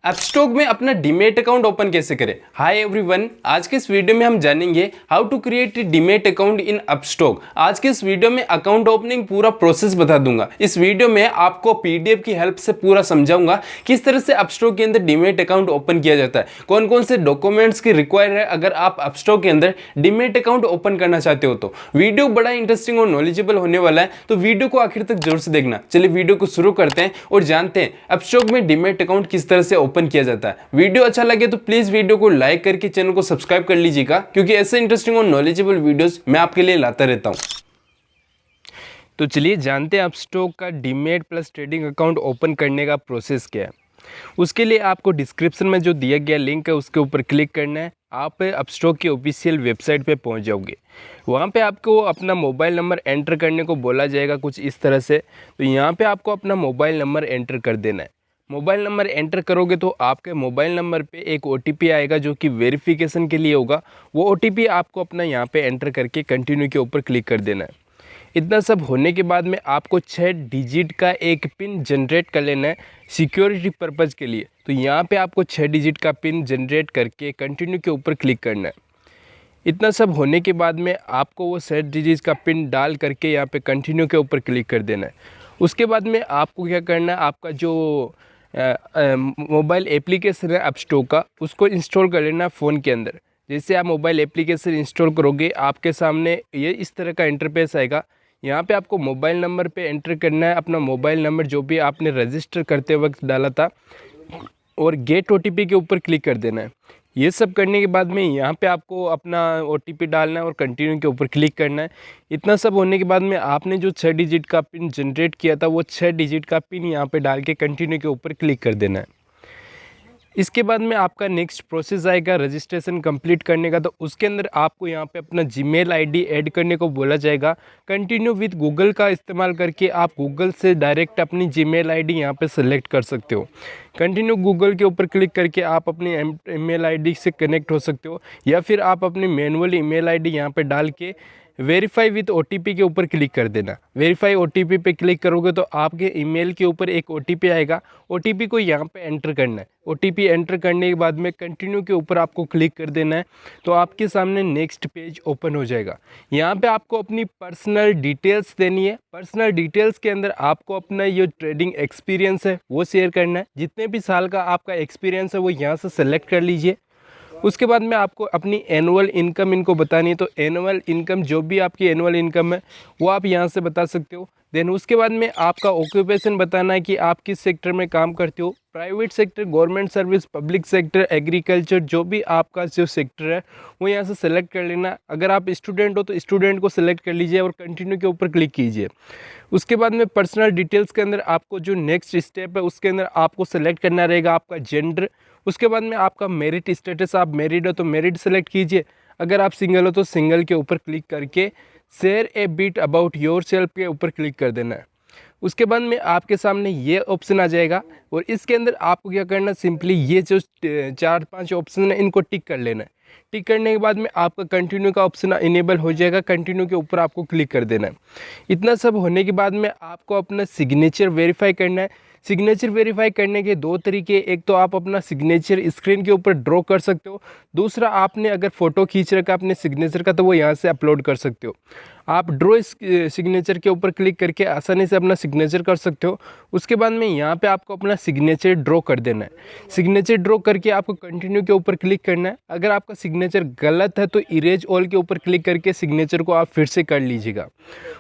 अपस्टॉक में अपना demat account open कैसे करें। हाय एवरीवन, आज के इस वीडियो में हम जानेंगे how to create demat account in Upstox. आज के इस वीडियो में अकाउंट ओपनिंग पूरा प्रोसेस बता दूंगा। इस वीडियो में आपको पीडीएफ की हेल्प से पूरा समझाऊंगा किस तरह से अपस्टॉक के अंदर डीमेट अकाउंट ओपन किया जाता है, कौन कौन से डॉक्यूमेंट्स की रिक्वायर है अगर आप अपस्टॉक के अंदर डीमेट अकाउंट ओपन करना चाहते हो। तो वीडियो बड़ा इंटरेस्टिंग और नॉलेजेबल होने वाला है, तो वीडियो को आखिर तक जरूर से देखना। चलिए वीडियो को शुरू करते हैं और जानते हैं अपस्टॉक में डीमेट अकाउंट किस तरह से ओपन किया जाता है। वीडियो अच्छा लगे तो प्लीज वीडियो को लाइक करके चैनल को सब्सक्राइब कर लीजिएगा, क्योंकि ऐसे इंटरेस्टिंग और नॉलेजेबल वीडियोस मैं आपके लिए लाता रहता हूं। तो चलिए जानते हैं अपस्टॉक का demat plus trading account open करने का प्रोसेस क्या है। उसके लिए आपको डिस्क्रिप्शन में जो दिया गया लिंक है उसके ऊपर क्लिक करना है। आप अपस्टॉक की ऑफिशियल वेबसाइट पे पहुंच जाओगे। वहाँ पे आपको अपना मोबाइल नंबर एंटर करने को बोला जाएगा कुछ इस तरह से। तो यहाँ पे आपको अपना मोबाइल नंबर एंटर कर देना है। मोबाइल नंबर एंटर करोगे तो आपके मोबाइल नंबर पे एक ओटीपी आएगा जो कि वेरिफिकेशन के लिए होगा। वो ओटीपी आपको अपना यहाँ पे एंटर करके कंटिन्यू के ऊपर क्लिक कर देना है। इतना सब होने के बाद में आपको 6 डिजिट का एक पिन जनरेट कर लेना है सिक्योरिटी पर्पज़ के लिए। तो यहाँ पे आपको 6 डिजिट का पिन जनरेट करके कंटिन्यू के ऊपर क्लिक करना है। इतना सब होने के बाद में आपको वो 6 डिजिट का पिन डाल करके यहाँ पे कंटिन्यू के ऊपर क्लिक कर देना है। उसके बाद में आपको क्या करना है, आपका जो मोबाइल एप्लीकेशन है अपस्टॉक का, उसको इंस्टॉल कर लेना फ़ोन के अंदर। जैसे आप मोबाइल एप्लीकेशन इंस्टॉल करोगे आपके सामने ये इस तरह का इंटरफेस आएगा। यहाँ पे आपको मोबाइल नंबर पे एंटर करना है, अपना मोबाइल नंबर जो भी आपने रजिस्टर करते वक्त डाला था, और गेट ओटीपी के ऊपर क्लिक कर देना है। ये सब करने के बाद में यहाँ पे आपको अपना ओटीपी डालना है और कंटिन्यू के ऊपर क्लिक करना है। इतना सब होने के बाद में आपने जो 6 डिजिट का पिन जनरेट किया था वो 6 डिजिट का पिन यहाँ पे डाल के कंटिन्यू के ऊपर क्लिक कर देना है। इसके बाद में आपका नेक्स्ट प्रोसेस आएगा रजिस्ट्रेशन कंप्लीट करने का। तो उसके अंदर आपको यहाँ पे अपना जीमेल आईडी ऐड करने को बोला जाएगा। कंटिन्यू विद गूगल का इस्तेमाल करके आप गूगल से डायरेक्ट अपनी जीमेल आईडी यहाँ पे सेलेक्ट कर सकते हो। कंटिन्यू गूगल के ऊपर क्लिक करके आप अपनी ईमेल आईडी से कनेक्ट हो सकते हो, या फिर आप अपनी मैनुअल ईमेल आईडी यहाँ पे डाल के वेरीफाई विद ओटीपी के ऊपर क्लिक कर देना। वेरीफाई ओटीपी पे क्लिक करोगे तो आपके ईमेल के ऊपर एक ओटीपी आएगा। ओटीपी को यहाँ पे एंटर करना है। ओटीपी एंटर करने के बाद में कंटिन्यू के ऊपर आपको क्लिक कर देना है। तो आपके सामने नेक्स्ट पेज ओपन हो जाएगा। यहाँ पे आपको अपनी पर्सनल डिटेल्स देनी है। पर्सनल डिटेल्स के अंदर आपको अपना ये ट्रेडिंग एक्सपीरियंस है वो शेयर करना है। जितने भी साल का आपका एक्सपीरियंस है वो यहाँ से सेलेक्ट कर लीजिए। उसके बाद में आपको अपनी एनुअल इनकम इनको बतानी है। तो एनुअल इनकम जो भी आपकी एनुअल इनकम है वो आप यहाँ से बता सकते हो। देन उसके बाद में आपका ऑक्यूपेशन बताना है कि आप किस सेक्टर में काम करते हो, private sector, government service, public sector, agriculture, जो भी आपका जो सेक्टर है वो यहाँ से सेलेक्ट कर लेना। अगर आप स्टूडेंट हो तो स्टूडेंट को सिलेक्ट कर लीजिए और कंटिन्यू के ऊपर क्लिक कीजिए। उसके बाद में पर्सनल डिटेल्स के अंदर आपको जो नेक्स्ट स्टेप है उसके अंदर आपको सेलेक्ट करना रहेगा आपका जेंडर। उसके बाद में आपका मेरिट स्टेटस, आप मैरिड हो तो मैरिड सेलेक्ट कीजिए। अगर आप सिंगल हो तो सिंगल के ऊपर क्लिक करके share A bit about your self के ऊपर क्लिक कर देना है। उसके बाद में आपके सामने ये ऑप्शन आ जाएगा और इसके अंदर आपको क्या करना है, सिंपली ये जो 4-5 ऑप्शन है इनको टिक कर लेना है। टिक करने के बाद में आपका कंटिन्यू का ऑप्शन इनेबल हो जाएगा। कंटिन्यू के ऊपर आपको क्लिक कर देना है। इतना सब होने के बाद में आपको अपना सिग्नेचर वेरीफाई करना है। सिग्नेचर वेरीफाई करने के 2 तरीके, एक तो आप अपना सिग्नेचर स्क्रीन के ऊपर ड्रॉ कर सकते हो, दूसरा आपने अगर फ़ोटो खींच रखा अपने सिग्नेचर का तो वो यहाँ से अपलोड कर सकते हो। आप ड्रॉ सिग्नेचर के ऊपर क्लिक करके आसानी से अपना सिग्नेचर कर सकते हो। उसके बाद में यहाँ पे आपको अपना सिग्नेचर ड्रॉ कर देना है। सिग्नेचर ड्रॉ करके आपको कंटिन्यू के ऊपर क्लिक करना है। अगर आपका सिग्नेचर गलत है तो इरेज ऑल के ऊपर क्लिक करके सिग्नेचर को आप फिर से कर लीजिएगा।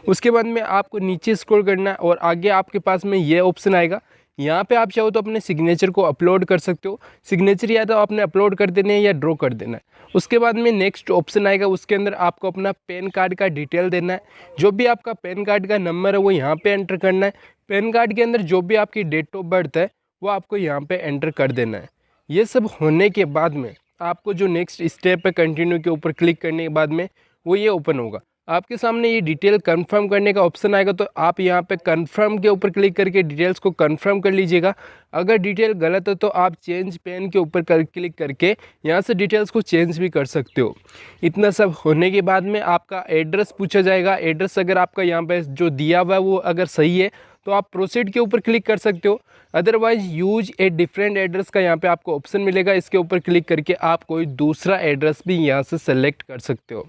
उसके बाद में आपको नीचे स्क्रॉल करना है और आगे आपके पास में ये ऑप्शन आएगा। यहाँ पे आप चाहो तो अपने सिग्नेचर को अपलोड कर सकते हो। सिग्नेचर या तो आपने अपलोड कर देना है या ड्रॉ कर देना है। उसके बाद में नेक्स्ट ऑप्शन आएगा, उसके अंदर आपको अपना पैन कार्ड का डिटेल देना है। जो भी आपका पैन कार्ड का नंबर है वो यहाँ पे एंटर करना है। पैन कार्ड के अंदर जो भी आपकी डेट ऑफ बर्थ है वो आपको यहाँ पे एंटर कर देना है। ये सब होने के बाद में आपको जो नेक्स्ट स्टेप है कंटिन्यू के ऊपर क्लिक करने के बाद में वो ये ओपन होगा। आपके सामने ये डिटेल कंफर्म करने का ऑप्शन आएगा। तो आप यहाँ पे कंफर्म के ऊपर क्लिक करके डिटेल्स को कंफर्म कर लीजिएगा। अगर डिटेल गलत है तो आप चेंज पेन के ऊपर क्लिक करके यहाँ से डिटेल्स को चेंज भी कर सकते हो। इतना सब होने के बाद में आपका एड्रेस पूछा जाएगा। एड्रेस अगर आपका यहाँ पे जो दिया हुआ है वो अगर सही है तो आप प्रोसीड के ऊपर क्लिक कर सकते हो। Otherwise use a different address का यहाँ पे आपको ऑप्शन मिलेगा, इसके ऊपर क्लिक करके आप कोई दूसरा एड्रेस भी यहाँ से सेलेक्ट कर सकते हो।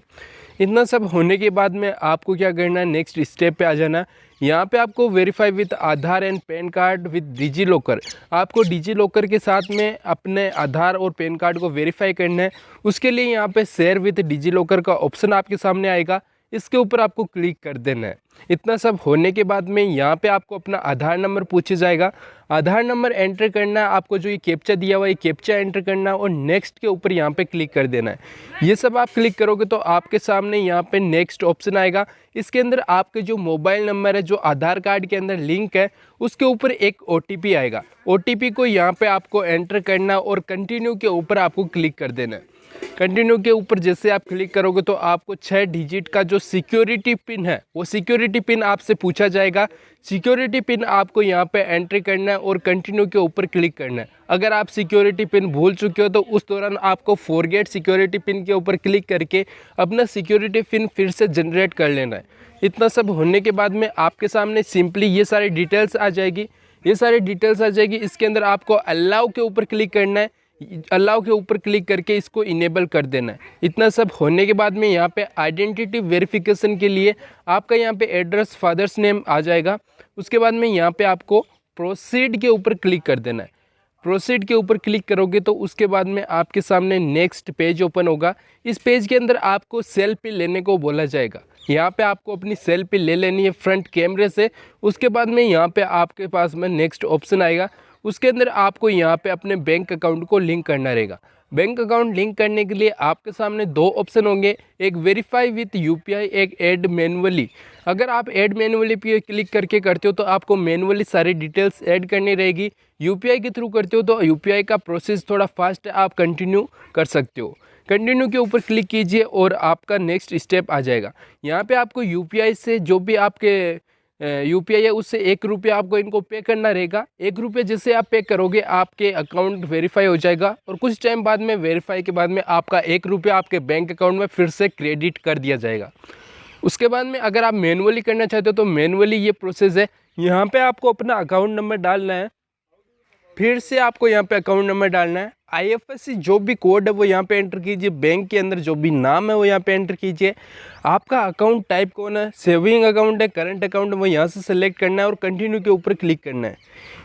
इतना सब होने के बाद में आपको क्या करना है, नेक्स्ट स्टेप पे आ जाना। यहाँ पे आपको verify with Aadhaar and PAN card with DigiLocker, आपको डिजी लॉकर के साथ में अपने आधार और पैन कार्ड को वेरीफाई करना है। उसके लिए यहाँ पे शेयर विद डिजी लॉकर का ऑप्शन आपके सामने आएगा, इसके ऊपर आपको क्लिक कर देना है। इतना सब होने के बाद में यहाँ पे आपको अपना आधार नंबर पूछा जाएगा, आधार नंबर एंटर करना है, आपको जो ये कैप्चा दिया हुआ है कैप्चा एंटर करना है और नेक्स्ट के ऊपर यहाँ पे क्लिक कर देना है। ये सब आप क्लिक करोगे तो आपके सामने यहाँ पे नेक्स्ट ऑप्शन आएगा। इसके अंदर आपके जो मोबाइल नंबर है जो आधार कार्ड के अंदर लिंक है उसके ऊपर एक OTP आएगा। OTP को यहाँ पे आपको एंटर करना और कंटिन्यू के ऊपर आपको क्लिक कर देना है। कंटिन्यू के ऊपर जैसे आप क्लिक करोगे तो आपको 6 डिजिट का जो सिक्योरिटी पिन है वो सिक्योरिटी पिन आपसे पूछा जाएगा। सिक्योरिटी पिन आपको यहाँ पे एंट्री करना है और कंटिन्यू के ऊपर क्लिक करना है। अगर आप सिक्योरिटी पिन भूल चुके हो तो उस दौरान आपको फॉरगेट सिक्योरिटी पिन के ऊपर क्लिक करके अपना सिक्योरिटी पिन फिर से जनरेट कर लेना है। इतना सब होने के बाद में आपके सामने सिंपली ये सारी डिटेल्स आ जाएगी, इसके अंदर आपको अलाउ के ऊपर क्लिक करना है। अलाउ के ऊपर क्लिक करके इसको इनेबल कर देना है। इतना सब होने के बाद में यहाँ पे आइडेंटिटी वेरिफिकेशन के लिए आपका यहाँ पे एड्रेस फादर्स नेम आ जाएगा। उसके बाद में यहाँ पे आपको प्रोसीड के ऊपर क्लिक कर देना है। प्रोसीड के ऊपर क्लिक करोगे तो उसके बाद में आपके सामने नेक्स्ट पेज ओपन होगा। इस पेज के अंदर आपको सेल्फी लेने को बोला जाएगा। यहाँ पे आपको अपनी सेल्फी ले लेनी है फ्रंट कैमरे से। उसके बाद में यहाँ पे आपके पास में नेक्स्ट ऑप्शन आएगा, उसके अंदर आपको यहाँ पे अपने बैंक अकाउंट को लिंक करना रहेगा। बैंक अकाउंट लिंक करने के लिए आपके सामने 2 ऑप्शन होंगे, एक वेरीफाई विथ UPI, एक ऐड मैनुअली। अगर आप ऐड मैनुअली पे क्लिक करके करते हो तो आपको मैनुअली सारी डिटेल्स ऐड करनी रहेगी। UPI के थ्रू करते हो तो UPI का प्रोसेस थोड़ा फास्ट है, आप कंटिन्यू कर सकते हो। कंटिन्यू के ऊपर क्लिक कीजिए और आपका नेक्स्ट स्टेप आ जाएगा। यहाँ पे आपको UPI से जो भी आपके UPI है उससे 1 रुपया आपको इनको पे करना रहेगा। 1 रुपये जैसे आप पे करोगे आपके अकाउंट वेरीफाई हो जाएगा और कुछ टाइम बाद में वेरीफाई के बाद में आपका 1 रुपया आपके बैंक अकाउंट में फिर से क्रेडिट कर दिया जाएगा। उसके बाद में अगर आप मैनुअली करना चाहते हो तो मैनुअली ये प्रोसेस है। यहाँ पे आपको अपना अकाउंट नंबर डालना है, फिर से आपको यहाँ पे अकाउंट नंबर डालना है, IFSC जो भी कोड है वो यहाँ पे एंटर कीजिए, बैंक के अंदर जो भी नाम है वो यहाँ पे एंटर कीजिए। आपका अकाउंट टाइप कौन है, सेविंग अकाउंट है, करंट अकाउंट है, वो यहाँ से सेलेक्ट करना है और कंटिन्यू के ऊपर क्लिक करना है।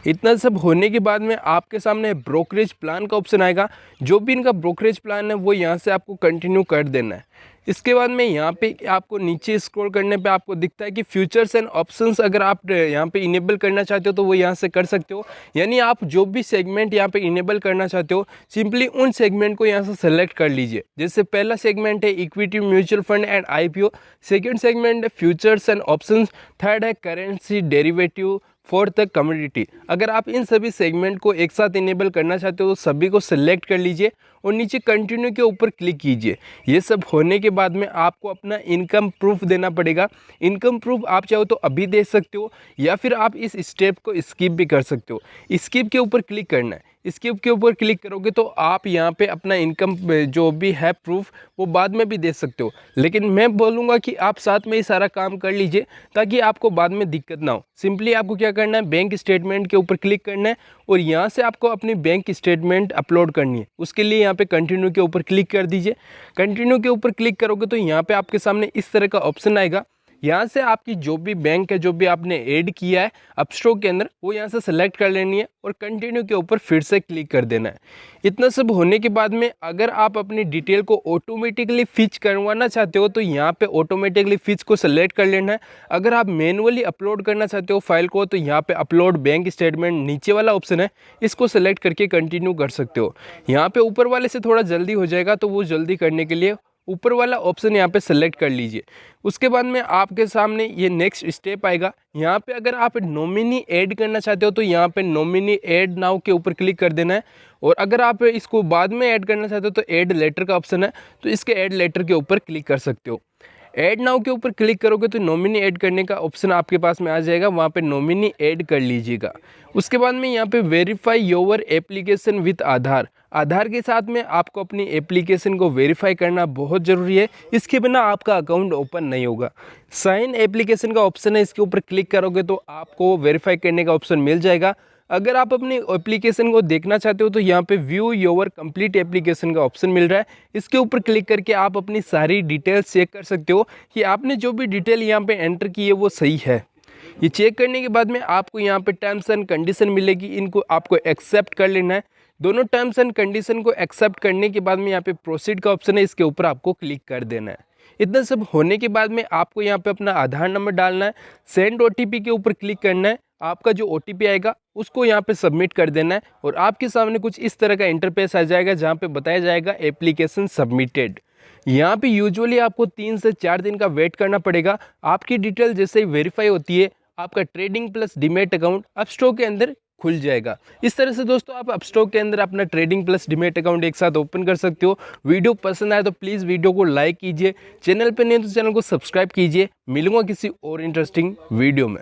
इतना सब होने के बाद में आपके सामने ब्रोकरेज प्लान का ऑप्शन आएगा। जो भी इनका ब्रोकरेज प्लान है वो यहाँ से आपको कंटिन्यू कर देना है। इसके बाद में यहाँ पे आपको नीचे स्क्रॉल करने पे आपको दिखता है कि फ्यूचर्स एंड ऑप्शंस, अगर आप यहाँ पे इनेबल करना चाहते हो तो वो यहाँ से कर सकते हो। यानी आप जो भी सेगमेंट यहाँ पे इनेबल करना चाहते हो सिंपली उन सेगमेंट को यहाँ से सेलेक्ट कर लीजिए। जैसे पहला सेगमेंट है equity mutual fund and IPO, second segment है फ्यूचर्स एंड ऑप्शंस, थर्ड है करेंसी डेरिवेटिव, फोर्थ है कमोडिटी। अगर आप इन सभी सेगमेंट को एक साथ इनेबल करना चाहते हो तो सभी को सिलेक्ट कर लीजिए और नीचे कंटिन्यू के ऊपर क्लिक कीजिए। ये सब होने के बाद में आपको अपना इनकम प्रूफ देना पड़ेगा। इनकम प्रूफ आप चाहो तो अभी दे सकते हो या फिर आप इस स्टेप को स्किप भी कर सकते हो। स्किप के ऊपर क्लिक करना है। स्किप के ऊपर क्लिक करोगे तो आप यहाँ पे अपना इनकम जो भी है प्रूफ वो बाद में भी दे सकते हो, लेकिन मैं बोलूँगा कि आप साथ में ही सारा काम कर लीजिए ताकि आपको बाद में दिक्कत ना हो। सिंपली आपको क्या करना है, बैंक स्टेटमेंट के ऊपर क्लिक करना है और यहाँ से आपको अपनी बैंक स्टेटमेंट अपलोड करनी है। उसके लिए यहाँ पे कंटिन्यू के ऊपर क्लिक कर दीजिए। कंटिन्यू के ऊपर क्लिक करोगे तो यहाँ पे आपके सामने इस तरह का ऑप्शन आएगा। यहाँ से आपकी जो भी बैंक है, जो भी आपने ऐड किया है अपस्टॉक के अंदर, वो यहाँ से सेलेक्ट कर लेनी है और कंटिन्यू के ऊपर फिर से क्लिक कर देना है। इतना सब होने के बाद में अगर आप अपनी डिटेल को ऑटोमेटिकली फिच करवाना चाहते हो तो यहाँ पे ऑटोमेटिकली फिच को सेलेक्ट कर लेना है। अगर आप मैनुअली अपलोड करना चाहते हो फाइल को तो यहाँ पे अपलोड बैंक स्टेटमेंट नीचे वाला ऑप्शन है, इसको सेलेक्ट करके कंटिन्यू कर सकते हो। यहाँ पे ऊपर वाले से थोड़ा जल्दी हो जाएगा तो वो जल्दी करने के लिए ऊपर वाला ऑप्शन यहाँ पे सेलेक्ट कर लीजिए। उसके बाद में आपके सामने ये नेक्स्ट स्टेप आएगा। यहाँ पे अगर आप नॉमिनी ऐड करना चाहते हो तो यहाँ पे नॉमिनी ऐड नाउ के ऊपर क्लिक कर देना है और अगर आप इसको बाद में ऐड करना चाहते हो तो ऐड लेटर का ऑप्शन है, तो इसके ऐड लेटर के ऊपर क्लिक कर सकते हो। ऐड नाउ के ऊपर क्लिक करोगे तो नॉमिनी ऐड करने का ऑप्शन आपके पास में आ जाएगा, वहाँ पे नॉमिनी ऐड कर लीजिएगा। उसके बाद में यहाँ पे वेरीफाई योर एप्लीकेशन विथ आधार, आधार के साथ में आपको अपनी एप्लीकेशन को वेरीफाई करना बहुत ज़रूरी है, इसके बिना आपका अकाउंट ओपन नहीं होगा। साइन एप्लीकेशन का ऑप्शन है, इसके ऊपर क्लिक करोगे तो आपको वेरीफाई करने का ऑप्शन मिल जाएगा। अगर आप अपनी एप्लीकेशन को देखना चाहते हो तो यहाँ पे व्यू योर कंप्लीट एप्लीकेशन का ऑप्शन मिल रहा है, इसके ऊपर क्लिक करके आप अपनी सारी डिटेल्स चेक कर सकते हो कि आपने जो भी डिटेल यहाँ पे एंटर की है वो सही है। ये चेक करने के बाद में आपको यहाँ पे टर्म्स एंड कंडीशन मिलेगी, इनको आपको एक्सेप्ट कर लेना है। दोनों टर्म्स एंड कंडीशन को एक्सेप्ट करने के बाद में यहाँ पे प्रोसीड का ऑप्शन है, इसके ऊपर आपको क्लिक कर देना है। इतना सब होने के बाद में आपको यहाँ पे अपना आधार नंबर डालना है, सेंड ओटीपी के ऊपर क्लिक करना है, आपका जो ओटीपी आएगा उसको यहाँ पे सबमिट कर देना है और आपके सामने कुछ इस तरह का इंटरफेस आ जाएगा जहाँ पे बताया जाएगा एप्लीकेशन सबमिटेड। यहाँ पे यूजुअली आपको 3 से 4 दिन का वेट करना पड़ेगा। आपकी डिटेल जैसे ही वेरीफाई होती है आपका trading plus demat account Upstox के अंदर खुल जाएगा। इस तरह से दोस्तों आप अपस्टॉक के अंदर अपना ट्रेडिंग प्लस डीमैट अकाउंट एक साथ ओपन कर सकते हो। वीडियो पसंद आए तो प्लीज़ वीडियो को लाइक कीजिए, चैनल पे नहीं तो चैनल को सब्सक्राइब कीजिए। मिलूंगा किसी और इंटरेस्टिंग वीडियो में।